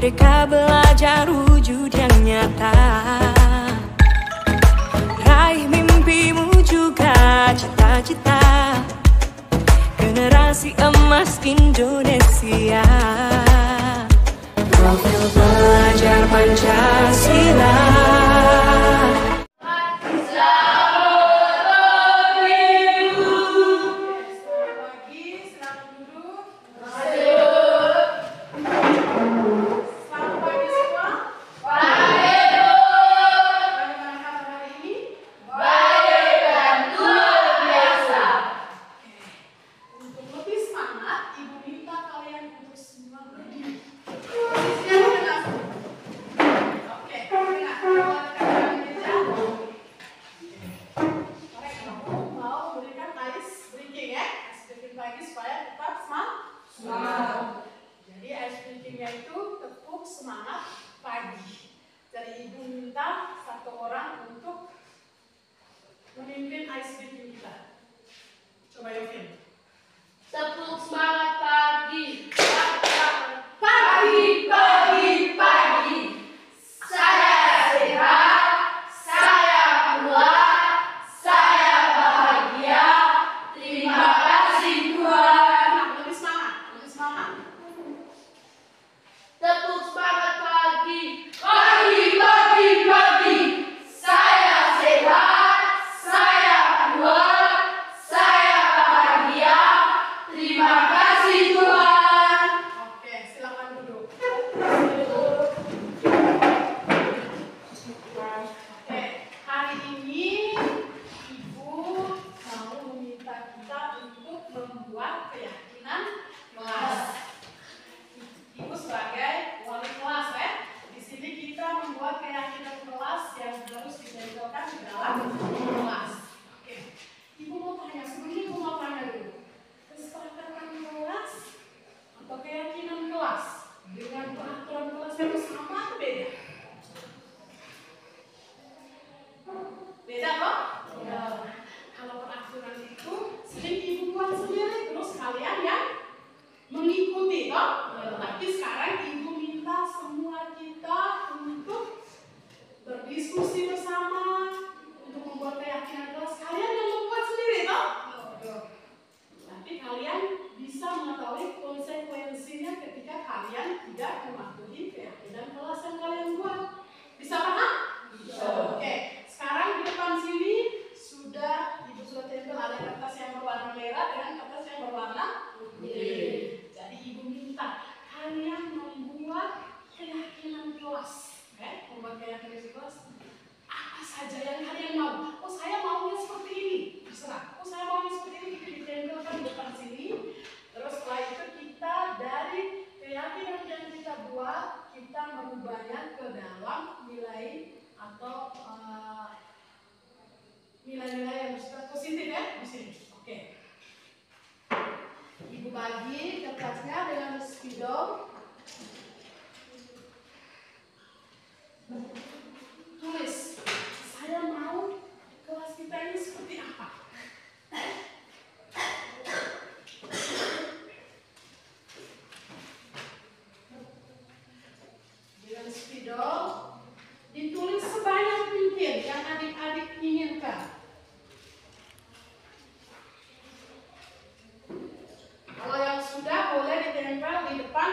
Merdeka belajar wujud yang nyata. Raih mimpimu juga cita-cita. Generasi emas Indonesia. Profil pelajar Pancasila. Jadi ice breaking-nya itu tepuk semangat pagi. Jadi ibu minta satu orang untuk memimpin ice breaking kita. Coba Yovin. Tepuk semangat pagi. Pagi, pagi, pagi. Saya sehat, saya kuat, saya bahagia. Terima kasih Tuhan. Lebih semangat, lebih semangat. Tepuk semangat pagi. Pagi, pagi, pagi. Saya sehat, saya kuat, saya bahagia. Terima kasih Tuhan. Oke, silakan duduk. Oke, hari ini Ibu mau meminta kita untuk membuat keyakinan kelas. Ibu sebagai wali kelas ya. Di sini kita membuat keyakinan kelas yang harus ditempelkan di dalam kelas. Oke. Ibu mau tanya, sebelumnya Ibu mau tanya dulu. Kesepakatan kelas atau keyakinan kelas dengan peraturan kelas yang sama atau beda? Beda kok? Ya. Kalau peraturan itu sering Ibu buat sendiri, terus kalian yang mengikuti toh. Tapi sekarang Ibu minta semua kita untuk berdiskusi bersama untuk membuat keyakinan kelas. Kalian yang membuat sendiri toh. Nanti kalian bisa mengetahui konsekuensinya ketika kalian tidak mematuhi keyakinan kelas yang kalian buat. Bisa paham? Bisa. Oke. Sekarang di depan sini Ibu sudah tempel ada kertas yang berwarna merah dan kertas yang berwarna putih. Jadi Ibu minta kalian membuat keyakinan kelas. Membuat keyakinan kelas. Apa saja yang kalian mau? Oh, saya maunya seperti ini. Terserah. Oh, saya maunya seperti ini. Kita ditempelkan di depan sini. Terus setelah itu kita dari keyakinan yang kita buat, kita merubahnya ke dalam nilai atau nilai-nilai yang bersifat positif ya di sini. Oke. Ibu bagi kertasnya dengan spidol. Tulis, saya mau kelas kita ini seperti apa? Dengan spidol ditulis sebanyak mungkin yang adik-adik inginkan. Kalau yang sudah boleh ditempel di depan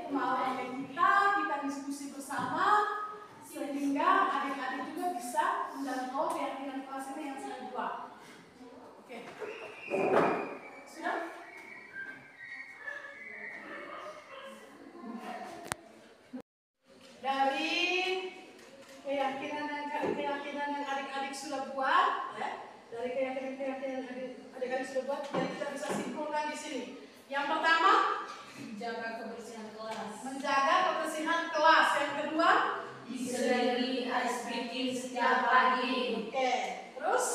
pemahaman kita diskusi bersama sehingga adik-adik juga bisa menjangkau keyakinan kelas ini yang saya buat. Oke, sudah? Dari keyakinan yang adik-adik sudah buat, ya, dari keyakinan adik-adik sudah buat, jadi kita bisa simpulkan di sini. Yang pertama, Menjaga kebersihan kelas. menjaga kebersihan kelas. Yang kedua, Disediakan ice breaking setiap pagi. oke. Terus,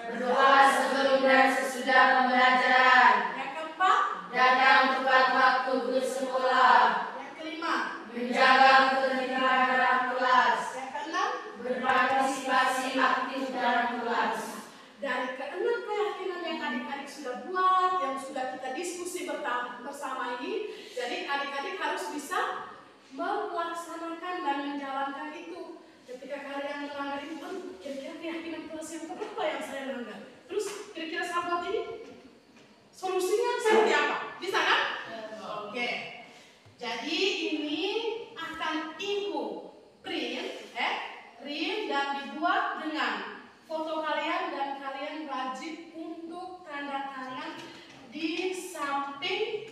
Berdoa sebelum dan sesudah pembelajaran. yang keempat, Datang tepat waktu ke sekolah. yang kelima, Menjaga ketertiban dalam kelas. yang keenam. Berpartisipasi aktif dalam kelas. Dari keenam keyakinan yang adik-adik sudah buat, yang sudah kita diskusi bersama ini, jadi adik-adik harus bisa melaksanakan dan menjalankan itu. Ketika kalian melanggar itu, kira-kira keyakinan kelas yang berapa yang saya langgar? Terus kira-kira saya buat ini, solusinya seperti apa? Bisa kan? Oke. Jadi ini akan ibu print dan dibuat dengan foto kalian dan kalian wajib untuk tanda tangan di samping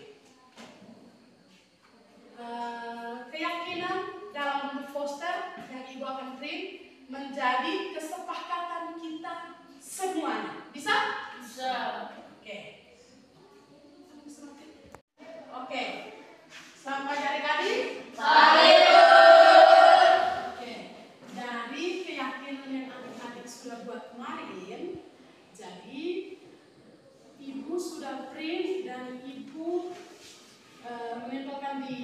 keyakinan dalam bentuk poster yang ibu akan print menjadi kesepakatan kita semuanya. Bisa? Bisa. Oke. Oke. Sampai adik-adik? Oke. Dari keyakinan yang adik-adik sudah buat kemarin, jadi ibu sudah print dan ibu menempelkan di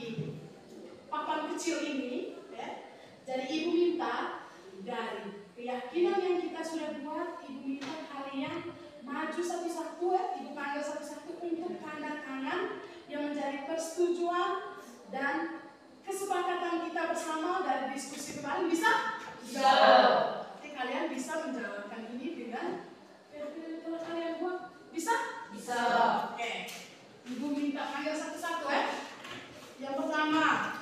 papan kecil ini, ya. Jadi ibu minta dari keyakinan yang kita sudah buat, ibu minta kalian maju satu-satu, ibu panggil satu-satu untuk tanda tangan yang menjadi persetujuan dan kesepakatan kita bersama dari diskusi kemarin. Bisa? Bisa. Nanti kalian bisa menjalankan ini dengan keyakinan yang telah kalian buat. Bisa? Bisa. Oke. Ibu minta panggil satu-satu, ya. Yang pertama,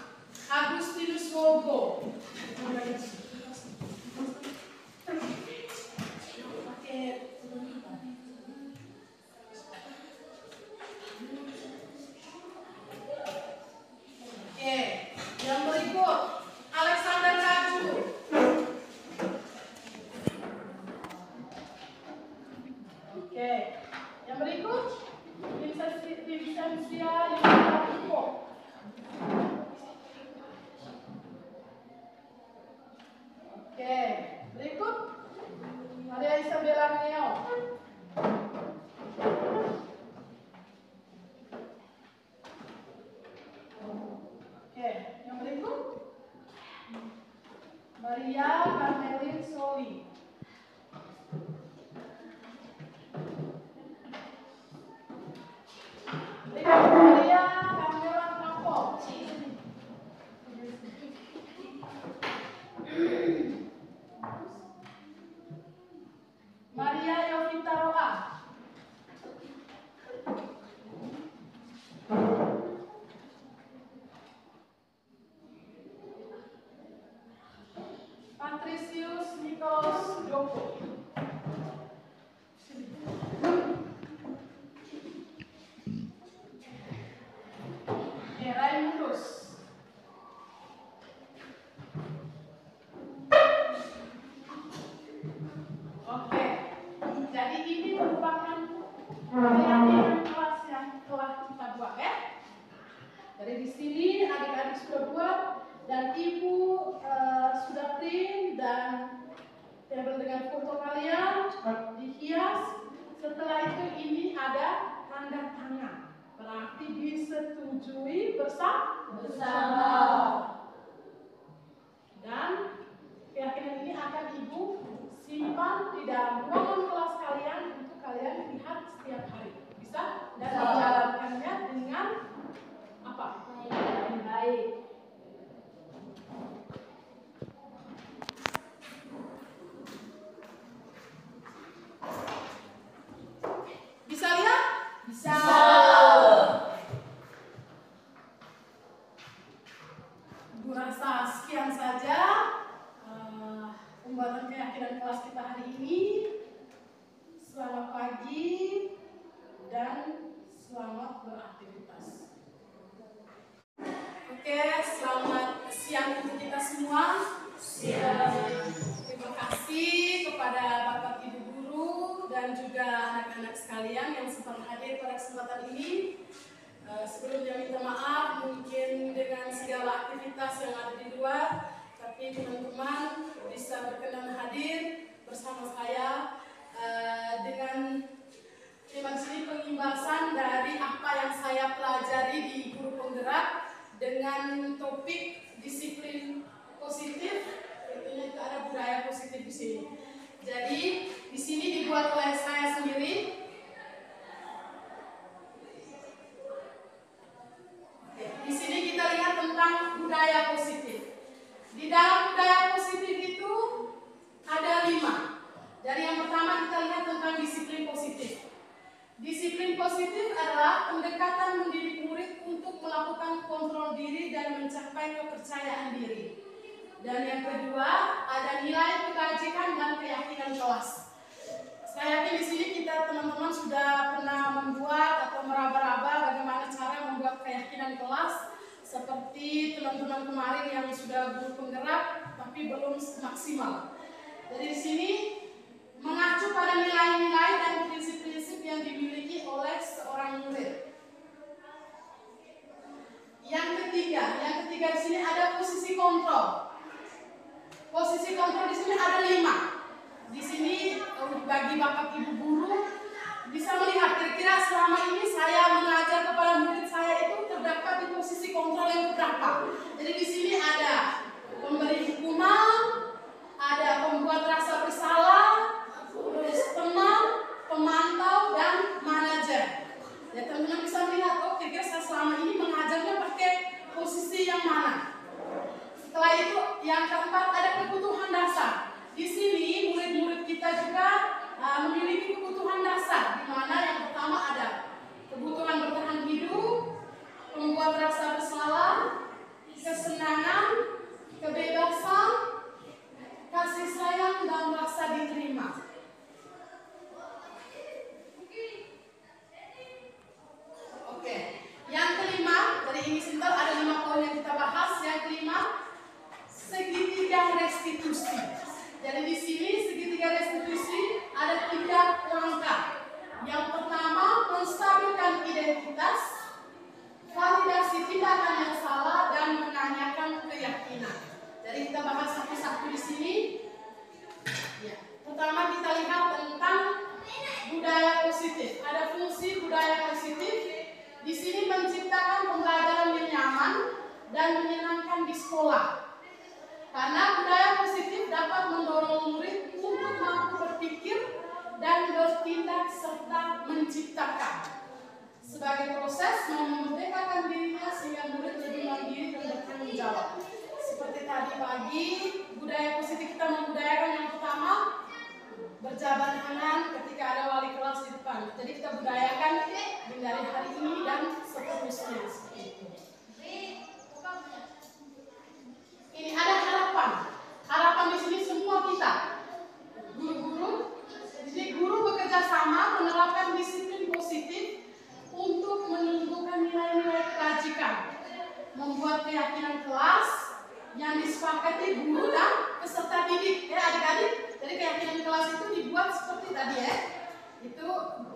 Agustinus Wogo. Oke, yang berikut Alexander Raju. Oke, yang berikut Vincentia Yulianto. Oke, berikut Maria Isabella Neo. Oke, yang berikut Maria Carmelin Soli. Berikut Maria Carmela Trapo. Maria Yovita Roa. Patricius Nicholas Joko. Raimus. Oke, jadi ini merupakan keyakinan kelas yang telah kita buat, ya. Jadi di sini adik-adik sudah buat dan ibu sudah print dan tempel dengan foto kalian dihias. Setelah itu ini ada tanda tangan, berarti disetujui bersama. Dan keyakinan ini akan ibu simpan di dalam ruangan kelas kalian untuk kalian lihat setiap hari. Bisa? Dan menjalankannya dengan apa? Baik. Bisa lihat? Bisa. semua? Siap. Terima kasih kepada Bapak Ibu Guru dan juga anak-anak sekalian yang sempat hadir pada kesempatan ini. Sebelumnya minta maaf mungkin dengan segala aktivitas yang ada di luar, tapi teman-teman bisa berkenan hadir bersama saya dengan tema sini pengimbasan dari apa yang saya pelajari di Guru Penggerak dengan topik disiplin positif. Tentunya ada budaya positif di sini. Jadi di sini dibuat oleh saya sendiri. Di sini kita lihat tentang budaya positif. Di dalam budaya positif itu ada 5. Dari yang pertama kita lihat tentang disiplin positif. Disiplin positif adalah pendekatan mendidik murid untuk melakukan kontrol diri dan mencapai kepercayaan diri. Dan yang kedua ada nilai kebajikan dan keyakinan kelas. Saya yakin di sini kita teman-teman sudah pernah membuat atau meraba-raba bagaimana cara membuat keyakinan kelas, seperti teman-teman kemarin yang sudah guru penggerak tapi belum maksimal. Jadi di sini mengacu pada nilai-nilai dan prinsip-prinsip yang dimiliki oleh seorang murid. Yang ketiga di sini ada posisi kontrol. Posisi kontrol di sini ada 5. Di sini bagi Bapak Ibu Guru bisa melihat kira-kira selama ini saya mengajar kepada murid saya itu terdapat di posisi kontrol yang berapa. Jadi di sini ada pemberi hukuman, ada pembuat rasa bersalah, terus teman, pemantau, dan manajer. Ya teman-teman bisa melihat, oh kira-kira saya selama ini mengajarnya pakai posisi yang mana. Setelah itu yang keempat ada kebutuhan dasar. Di sini murid-murid kita juga memiliki kebutuhan dasar, di mana yang pertama ada kebutuhan bertahan hidup, membuat rasa bersalah, kesenangan, kebebasan, kasih sayang, dan rasa diterima. Oke, yang kelima dari ini Sintel ada 5 poin yang kita bahas. Yang kelima, segitiga restitusi. Jadi di sini segitiga restitusi ada 3 langkah. Yang pertama, menstabilkan identitas, validasi tindakan yang salah, dan menanyakan keyakinan. Jadi kita bahas satu-satu di sini. Ya. Pertama kita lihat tentang budaya positif. Ada fungsi budaya positif. Di sini menciptakan pembelajaran yang nyaman dan menyenangkan di sekolah. Karena budaya positif dapat mendorong murid untuk mampu berpikir dan bertindak serta menciptakan. Sebagai proses memerdekakan dirinya sehingga murid lebih mandiri dan bertanggung jawab. Seperti tadi pagi, budaya positif kita membudayakan yang pertama berjabat tangan ketika ada wali kelas di depan. Jadi kita budayakan dari hari ini dan seterusnya seperti itu. Ini ada harapan. Harapan di sini semua kita, guru-guru. Jadi guru bekerja sama menerapkan disiplin positif untuk menumbuhkan nilai-nilai kebajikan, membuat keyakinan kelas yang disepakati guru dan peserta didik. Ya adik-adik, jadi keyakinan kelas itu dibuat seperti tadi ya. Itu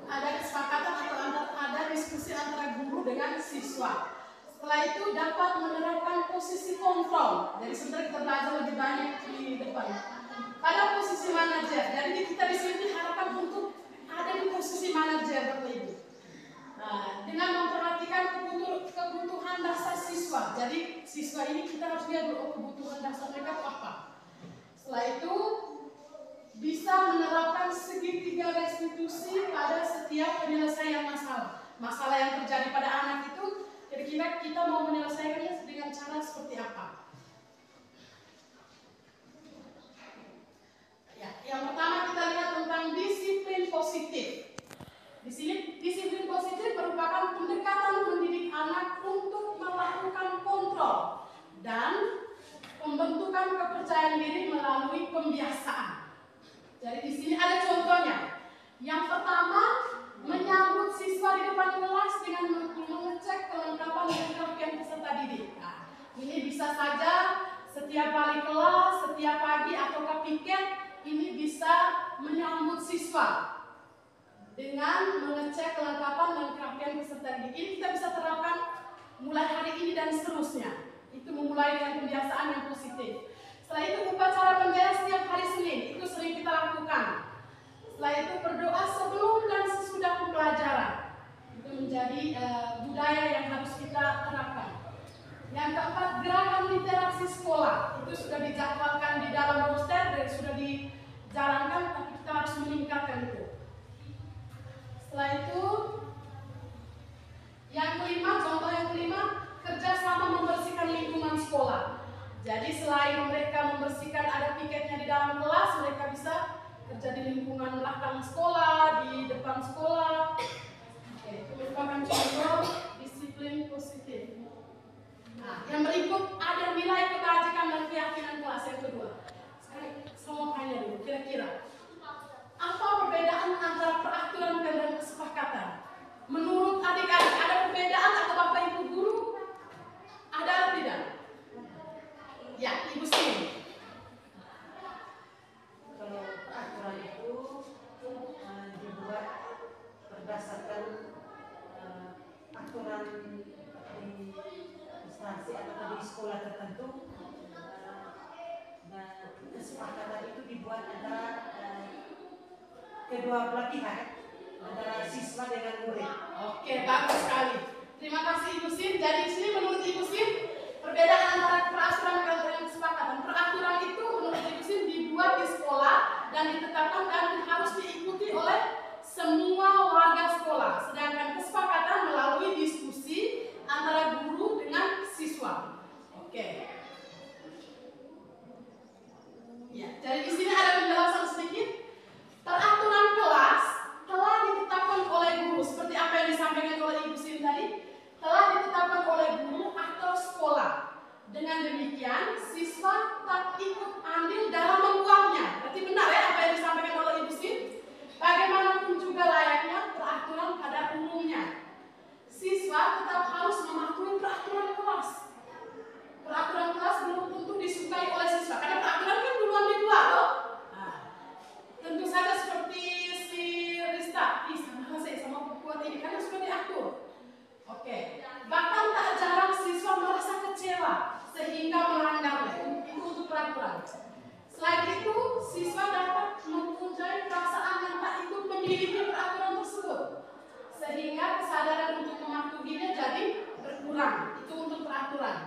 ada kesepakatan atau ada diskusi antara guru dengan siswa. Setelah itu dapat menerapkan posisi kontrol. Jadi sebenarnya kita belajar lebih banyak di depan. Pada posisi manajer. Jadi kita di sini diharapkan untuk ada di posisi manajer Bapak Ibu. Nah, dengan memperhatikan kebutuhan dasar siswa. Jadi siswa ini kita harus lihat dulu kebutuhan dasar mereka itu apa. Setelah itu bisa menerapkan segitiga restitusi pada setiap penyelesaian masalah. Masalah yang terjadi pada anak itu kira-kira kita mau menyelesaikannya dengan cara seperti apa? Ya, yang pertama kita lihat tentang disiplin positif. Di sini disiplin positif merupakan pendekatan mendidik anak untuk melakukan kontrol dan pembentukan kepercayaan diri melalui pembiasaan. Jadi di sini ada contohnya. Yang pertama, menyambut siswa di depan kelas dengan mengecek kelengkapan dan kerapian peserta didik. Nah, ini bisa saja setiap setiap kali kelas, setiap pagi ataukah piket, ini bisa menyambut siswa dengan mengecek kelengkapan dan kerapian peserta didik. Ini kita bisa terapkan mulai hari ini dan seterusnya. Itu memulai dengan kebiasaan yang positif. Setelah itu upacara pembela setiap hari Senin, itu sering kita lakukan. Setelah itu berdoa sebelum dan sesudah pembelajaran. Itu menjadi budaya yang harus kita terapkan. Yang keempat, gerakan literasi sekolah. Itu sudah dijadwalkan di dalam roster dan sudah dijalankan, tapi kita harus meningkatkan itu. Setelah itu, yang kelima, contoh yang kelima, kerjasama membersihkan lingkungan sekolah. Jadi selain mereka membersihkan ada piketnya di dalam kelas, mereka bisa kerja di lingkungan belakang sekolah, di depan sekolah. Oke, itu merupakan contoh disiplin positif. Nah, yang berikut ada nilai kebajikan dan keyakinan kelas yang kedua. Sekarang saya mau tanya dulu, kira-kira apa perbedaan antara peraturan dan kesepakatan? Menurut adik-adik ada perbedaan atau Bapak Ibu guru? Ada atau tidak? Ya, Ibu Sini. Kalau peraturan itu dibuat berdasarkan aturan di instansi atau di sekolah tertentu, dan kesepakatan itu dibuat antara kedua belah pihak, antara siswa dengan murid. Oke, bagus sekali. Terima kasih Ibu Sin. Jadi di sini menurut Ibu Sin perbedaan antara peraturan dan kesepakatan. Peraturan itu menurut Ibu Sin dibuat di sekolah dan ditetapkan dan harus diikuti oleh semua warga sekolah. Sedangkan kesepakatan melalui diskusi antara guru dengan siswa. Oke. Ya, jadi di sini ada penjelasan sedikit. Peraturan kelas telah ditetapkan oleh guru seperti apa yang disampaikan oleh Ibu Sin tadi, telah ditetapkan oleh guru atau sekolah. Dengan demikian, siswa tak ikut andil dalam membuatnya. Berarti benar ya apa yang disampaikan oleh Ibu Sin? Bagaimanapun juga layaknya peraturan pada umumnya. Siswa tetap harus mematuhi peraturan kelas. Peraturan kelas belum tentu disukai oleh siswa, karena peraturan kan duluan dibuat loh. Tentu saja seperti si Rista, sama perempuan ini karena sudah diatur. Oke. Bahkan tak jarang siswa merasa kecewa sehingga melanggarnya. Itu untuk peraturan. Selain itu, siswa dapat mempunyai perasaan yang tak ikut memiliki peraturan tersebut, sehingga kesadaran untuk mematuhinya jadi berkurang. Itu untuk peraturan.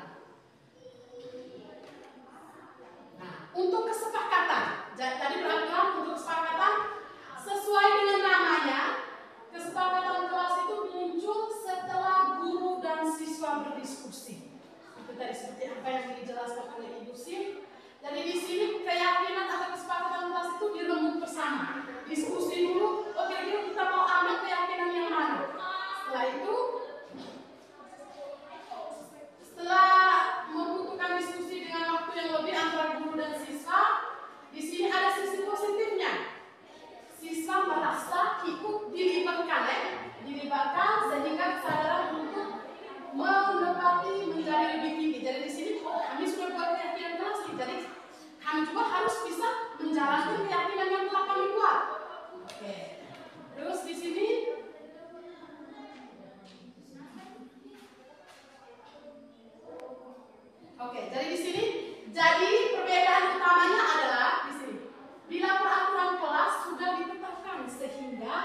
Nah, untuk kesepakatan. Jadi peraturan untuk kesepakatan sesuai dengan namanya, kesepakatan kelas itu muncul setelah guru dan siswa berdiskusi. Itu tadi seperti apa yang dijelaskan oleh Ibu Sin. Jadi di sini keyakinan atau kesepakatan kelas itu dirembuk bersama. Diskusi dulu, oh kira-kira kita mau ambil keyakinan yang mana. Setelah itu, setelah membutuhkan diskusi dengan waktu yang lebih antara guru dan siswa, di sini ada sisi positifnya. Siswa merasa ikut dilibatkan sehingga kesadaran untuk menepati menjadi lebih tinggi. Jadi di sini kami sudah buat keyakinan kelas, jadi kami juga harus bisa menjalankan keyakinan yang telah kami buat. Oke. Terus di sini jadi di sini perbedaan utamanya adalah di sini. Bila peraturan kelas sudah ditetapkan sehingga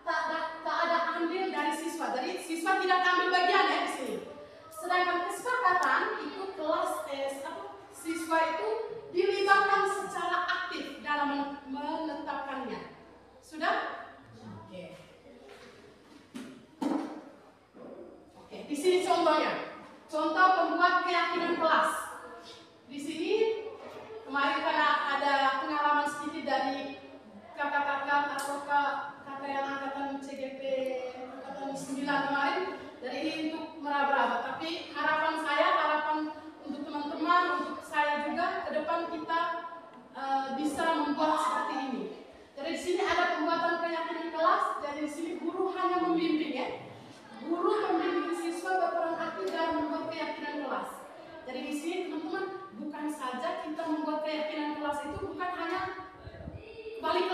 tak ada andil dari siswa. Jadi siswa tidak ambil bagian ya di sini. Sedangkan kesepakatan itu kelas siswa itu dilibatkan secara aktif dalam menetapkannya. Sudah? Oke. Di sini contohnya. Contoh pembuat keyakinan kelas. Di sini kemarin karena ada pengalaman sedikit dari kakak-kakak atau kakak yang angkatan CGP angkatan 9 kemarin, dari ini untuk meraba-raba. Tapi harapan untuk teman-teman, untuk saya juga ke depan kita bisa membuat seperti ini. Jadi di sini ada pembuatan keyakinan kelas. Jadi di sini guru hanya membimbing ya. Guru membimbing siswa berperan aktif dalam membuat keyakinan kelas. Jadi di sini teman-teman bukan saja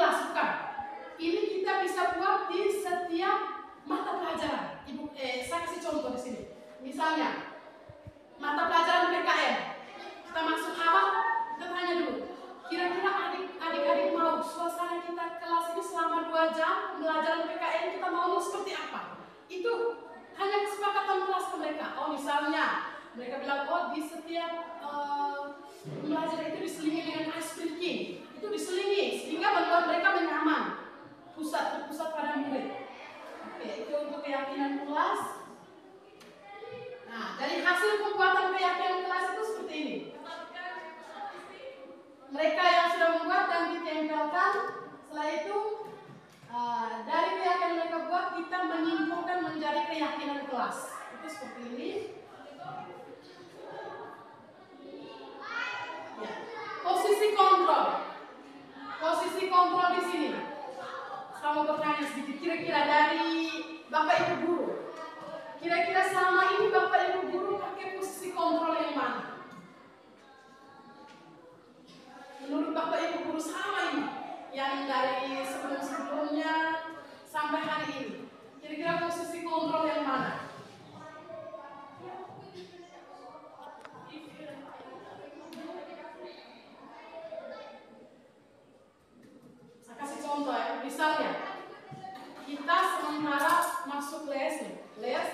kelas, bukan. Ini kita bisa buat di setiap mata pelajaran. Saya kasih contoh di sini. Misalnya, mata pelajaran PKN. Kita masuk awal, kita tanya dulu. Kira-kira adik-adik mau suasana kita kelas ini selama 2 jam pelajaran PKN kita mau seperti apa? Itu hanya kesepakatan kelas mereka. Oh misalnya mereka bilang, oh di setiap pembelajaran itu diselingi dengan ice breaking. Itu diselingi sehingga membuat mereka nyaman. Pusat pada murid. Oke, itu untuk keyakinan kelas. Nah, dari hasil pembuatan keyakinan kelas itu seperti ini. Mereka yang sudah membuat dan ditempelkan, setelah itu dari keyakinan mereka buat kita menyimpulkan menjadi keyakinan kelas. Itu seperti ini. Ya. Posisi kontrol. Posisi kontrol di sini. Saya mau bertanya sedikit, kira-kira dari Bapak Ibu guru. Kira-kira selama ini Bapak Ibu guru pakai posisi kontrol yang mana? Menurut Bapak Ibu guru selama ini, yang dari sebelum-sebelumnya sampai hari ini, kira-kira posisi kontrol yang mana? Saya kasih contoh ya, misalnya kita sementara masuk les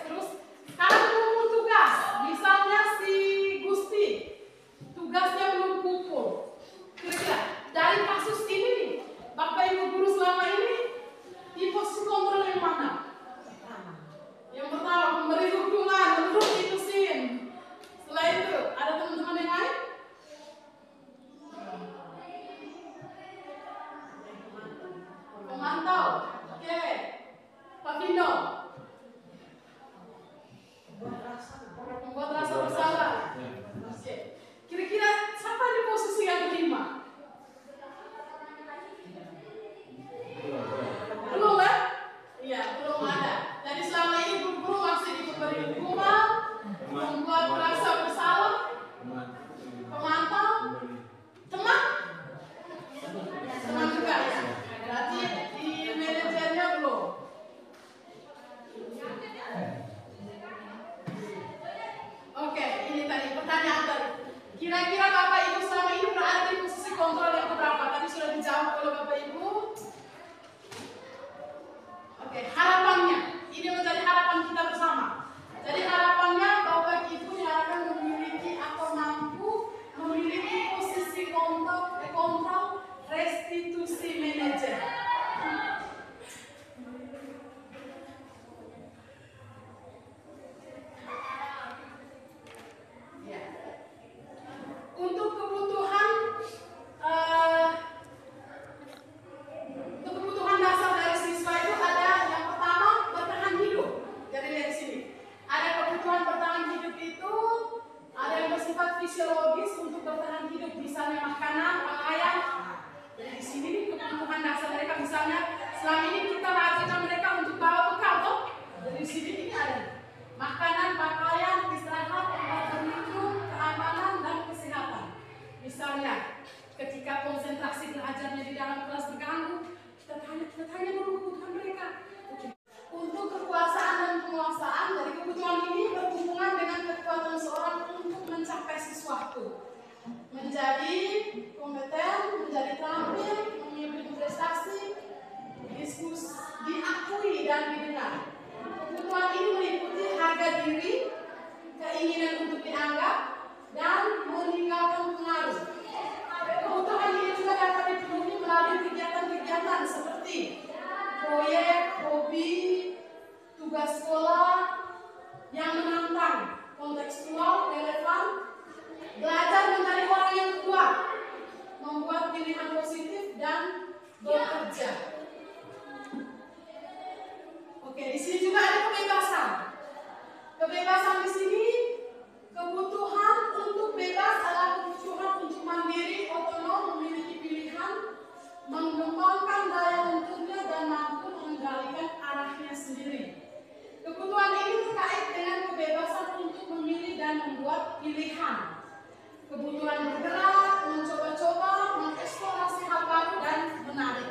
terus sekarang kumpul tugas, misalnya si Gusti tugasnya belum kumpul. Kira-kira dari kasus ini nih, Bapak Ibu guru selama ini di posisi kontrol yang mana? Yang pertama, memberi dukungan, menurut itu SIM. Setelah itu, ada teman-teman yang lain? Pemantau. Oke. Pak Vino. Membuat rasa bersalah. Oke. Kira-kira siapa di posisi yang kelima? Belum ya? Iya, belum ada. Jadi selama ini guru-guru masih diberi hukuman, membuat rasa bersalah, pemantau, teman juga ya. Berarti di manajernya belum. Oke, ini tadi pertanyaan tadi. Kira-kira Bapak Ibu selama ini berada di posisi kontrol yang keberapa? Tadi sudah dijawab oleh Bapak Ibu. Oke, harapannya. Ini menjadi harapan kita bersama. Jadi harapannya Bapak Ibu diharapkan memiliki atau mampu memiliki posisi kontrol restitusi manajer. Ya. Untuk kebutuhan dasar dari siswa itu ada yang pertama bertahan hidup. Jadi lihat di sini. Ada kebutuhan bertahan hidup itu ada yang bersifat fisiologis untuk bertahan hidup, misalnya makanan, pakaian. Jadi di sini nih kebutuhan dasar mereka, misalnya selama ini kita wajibkan mereka untuk bawa bekal, toh? Jadi di sini ini ada makanan, pakaian, istirahat, tempat berlindung, keamanan dan kesehatan. Misalnya ketika konsentrasi belajarnya di dalam kelas terganggu, kita tanya dulu kebutuhan mereka. Untuk kekuasaan dan penguasaan, dari kebutuhan ini berhubungan dengan kekuatan seorang untuk mencapai sesuatu, menjadi kompeten, menjadi terampil, memiliki prestasi, diakui dan didengar. Kebutuhan ini meliputi harga diri, keinginan untuk dianggap, dan meninggalkan pengaruh. Kebutuhan ini juga dapat dipenuhi melalui kegiatan-kegiatan seperti proyek, hobi, tugas sekolah yang menantang, kontekstual, relevan, belajar menjadi orang yang kuat, membuat pilihan positif dan bekerja. Oke, di sini juga ada kebebasan. Kebebasan di sini, kebutuhan untuk bebas adalah kebutuhan untuk mandiri, otonom, memiliki pilihan, mengembangkan daya lengkapnya dan mampu mengendalikan arahnya sendiri. Kebutuhan ini terkait dengan kebebasan untuk memilih dan membuat pilihan. Kebutuhan bergerak, mencoba-coba, mengeksplorasi hal baru dan menarik.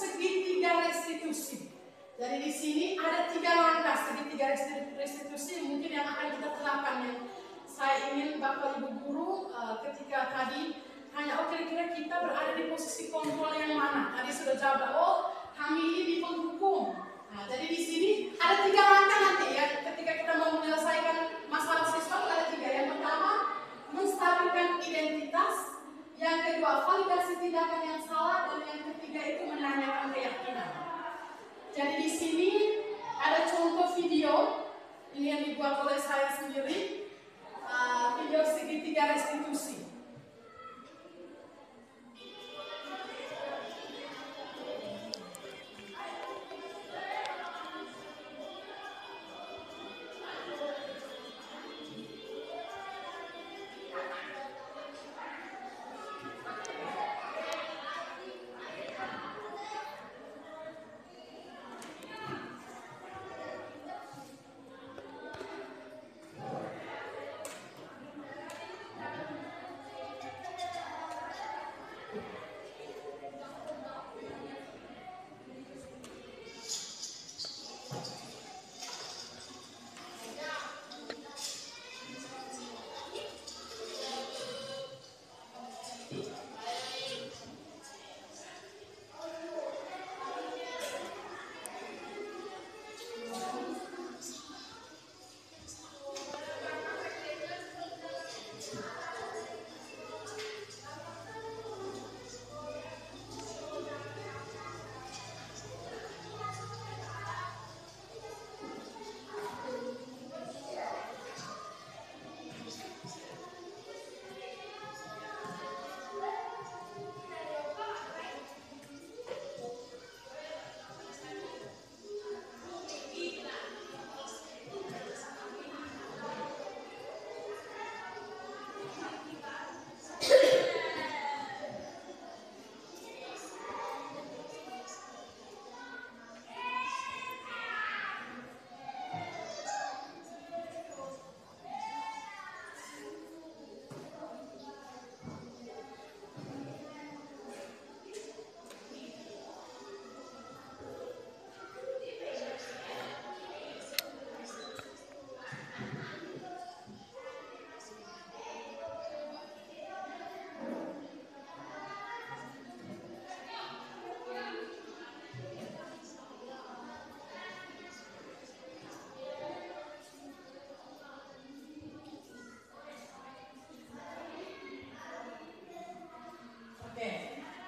segitiga restitusi. Jadi di sini ada 3 langkah segitiga restitusi mungkin yang akan kita terapkan. Yang saya ingin Bapak Ibu Guru ketika tadi tanya, oh kira-kira kita berada di posisi kontrol yang mana? Tadi sudah jawab, oh kami ini di penghukum. Nah, jadi di sini ada 3 langkah nanti ya. Ketika kita mau menyelesaikan masalah siswa ada 3. Yang pertama, menstabilkan identitas. Yang kedua, validasi tindakan yang salah. Dan yang ketiga itu menanyakan keyakinan. Jadi di sini ada contoh video ini yang dibuat oleh saya sendiri, video segitiga restitusi.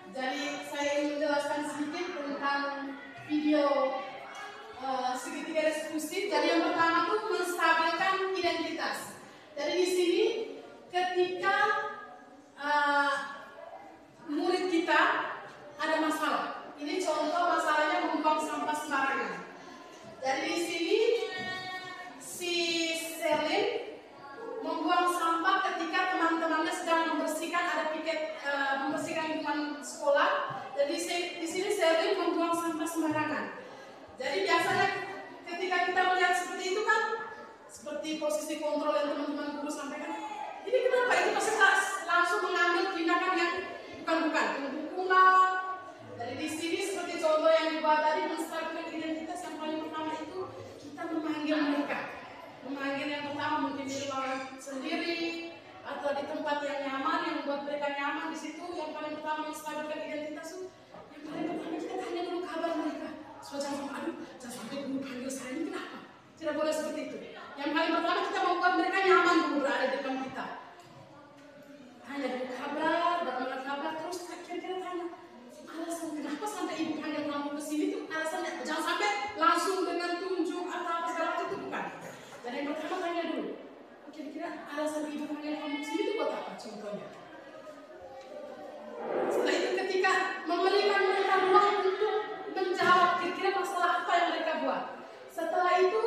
Jadi saya ingin menjelaskan sedikit tentang video segitiga restitusi. Jadi yang pertama itu menstabilkan identitas. Jadi di sini ketika murid kita ada masalah, ini contoh masalahnya membuang sampah sembarangan. Jadi di sini si Selin membuang sampah ketika teman-temannya sedang membersihkan, ada piket membersihkan lingkungan sekolah. Jadi di sini Selin membuang sampah sembarangan. Jadi biasanya ketika kita melihat seperti itu kan, seperti posisi kontrol yang teman-teman guru sampaikan, ini kenapa itu pasti langsung mengambil tindakan yang bukan-bukan, pembukulan. Jadi di sini seperti contoh yang dibuat tadi, menstabilkan identitas. Yang paling pertama itu kita memanggil mereka. Memanggil yang pertama mungkin di ruangan sendiri atau di tempat yang nyaman, yang membuat mereka nyaman di situ. Yang paling pertama menstabilkan identitas itu, yang paling pertama kita tanya dulu kabar mereka. Supaya jangan sampai guru panggil saya ini kenapa? Tidak boleh seperti itu. Yang paling pertama kita membuat mereka nyaman dulu berada di depan kita. Tanya dulu kabar, bagaimana kabar, terus kira-kira tanya alasan kenapa sampai ibu panggil kamu ke sini tuh alasannya. Jangan sampai langsung dengan tunjuk atau apa segala itu bukan. Dan yang pertama tanya dulu, kira-kira alasan ibu panggil kamu ke sini itu buat apa contohnya. Setelah itu ketika memberikan mereka ruang untuk menjawab kira-kira masalah apa yang mereka buat. Setelah itu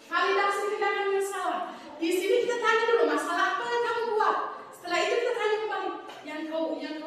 validasi tindakan yang salah. Di sini kita tanya dulu masalah apa yang kamu buat. Setelah itu kita tanya kembali yang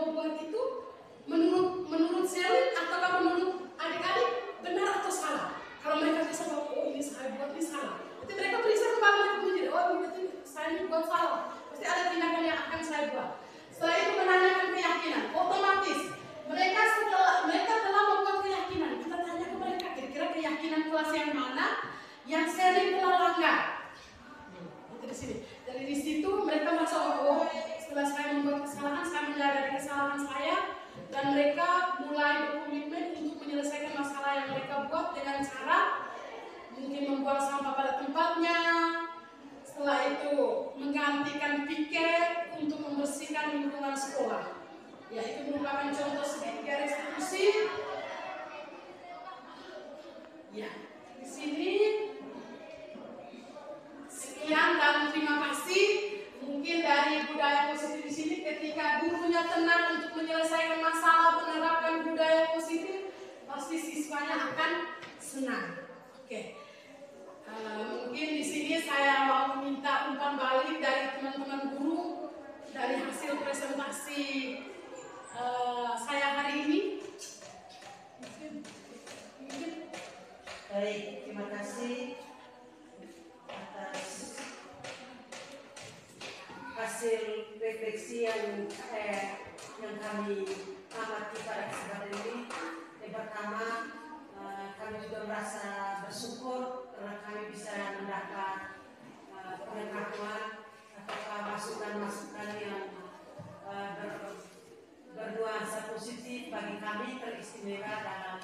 membuang sampah pada tempatnya. Setelah itu menggantikan piket untuk membersihkan lingkungan sekolah. Ya, itu merupakan contoh sedikit restitusi. Ya, di sini sekian dan terima kasih. Mungkin dari budaya positif di sini, ketika gurunya tenang untuk menyelesaikan masalah menerapkan budaya positif, pasti siswanya akan senang. Oke. Mungkin di sini saya mau meminta umpan balik dari teman-teman guru dari hasil presentasi saya hari ini. Baik, terima kasih atas hasil refleksi yang kami amati pada kesempatan ini. Yang pertama, kami juga merasa bersyukur karena kami bisa mendapat pengetahuan atau masukan-masukan yang bernuansa positif bagi kami, teristimewa dalam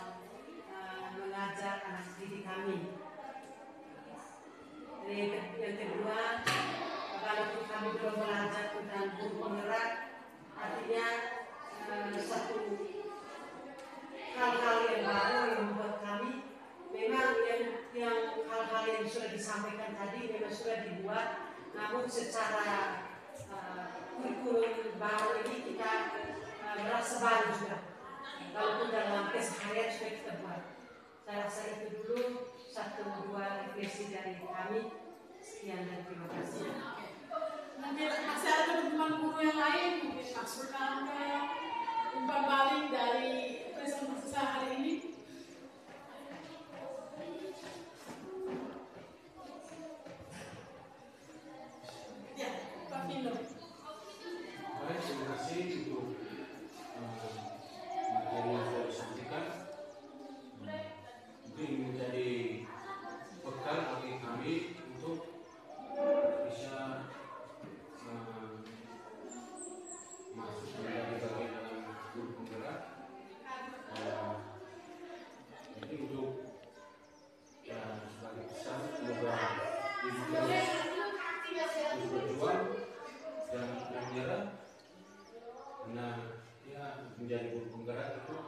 mengajar anak didik kami. Yang kedua, walaupun kami belum belajar tentang guru penggerak, artinya satu hal-hal yang baru yang membuat kami memang yang hal-hal yang sudah disampaikan tadi memang sudah dibuat, namun secara kurikulum baru ini kita merasa baru juga, walaupun dalam keseharian sudah kita buat. Saya rasa itu dulu satu dua refleksi dari kami. Sekian dan terima kasih. Mungkin masih ada teman-teman guru yang lain mungkin masukan ke umpan balik dari presentasi saya hari ini. Ya, Pak Vino. Baik, terima kasih untuk materi yang sudah disampaikan. Mungkin menjadi bekal bagi kami untuk bisa masuk menjadi bagian dalam guru penggerak. Jadi untuk sebagai pesan semoga ibu terus berjuang dan menyerah, karena ya menjadi guru penggerak itu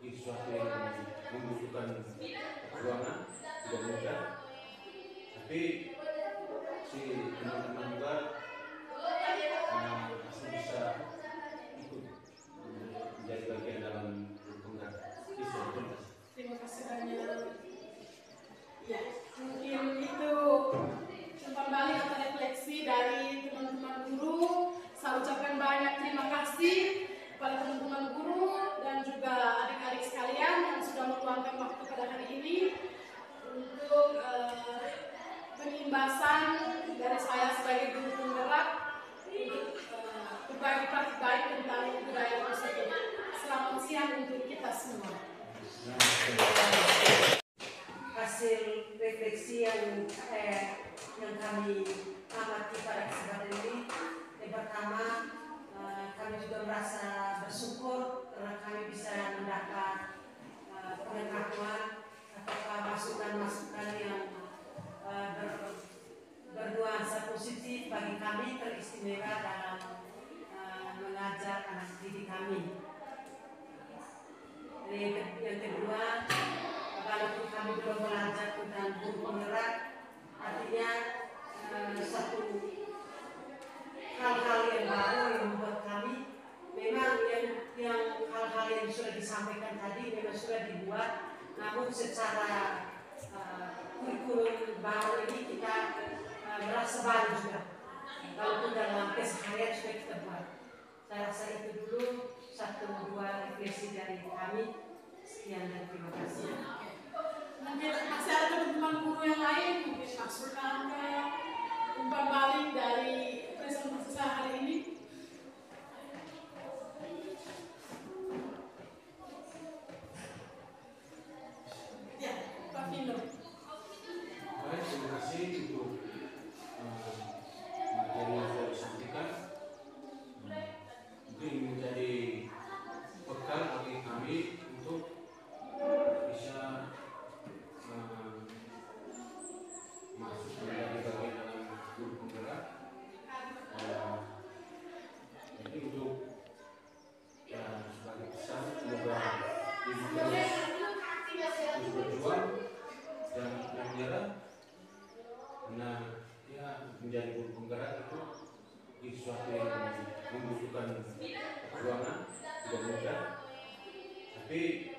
sesuatu yang membutuhkan perjuangan, tidak mudah. Tapi si teman-teman juga pasti bisa ikut menjadi bagian dalam guru penggerak. Terima kasih banyak. Ya, mungkin itu umpan balik atau refleksi dari teman-teman guru. Saya ucapkan banyak terima kasih kepada teman-teman guru dan juga adik-adik sekalian yang sudah meluangkan waktu pada hari ini untuk penimbasan dari saya sebagai guru penggerak untuk berbagi praktik baik tentang budaya positif. Selamat siang untuk kita semua. Hasil refleksi yang kami amati pada kesempatan ini, yang pertama, kami juga merasa bersyukur karena kami bisa mendapat pengetahuan atau masukan-masukan yang bernuansa positif bagi kami, teristimewa dalam mengajar anak didik kami. Yang kedua, walaupun kami belum belajar tentang guru penggerak, artinya satu hal-hal yang baru yang membuat kami memang yang hal-hal yang sudah disampaikan tadi memang sudah dibuat, namun secara kurikulum baru ini kita merasa baru juga, walaupun dalam keseharian sudah kita buat. Saya rasa itu dulu satu dua refleksi dari kami. Sekian dan terima kasih. Mungkin masih ada teman-teman guru yang lain mungkin masukan ke umpan balik dari presentasi saya hari ini. Ya, Pak Vino. Baik, terima kasih untuk materi yang sudah disampaikan. Mungkin menjadi bekal bagi kami untuk bisa tidak mudah, tapi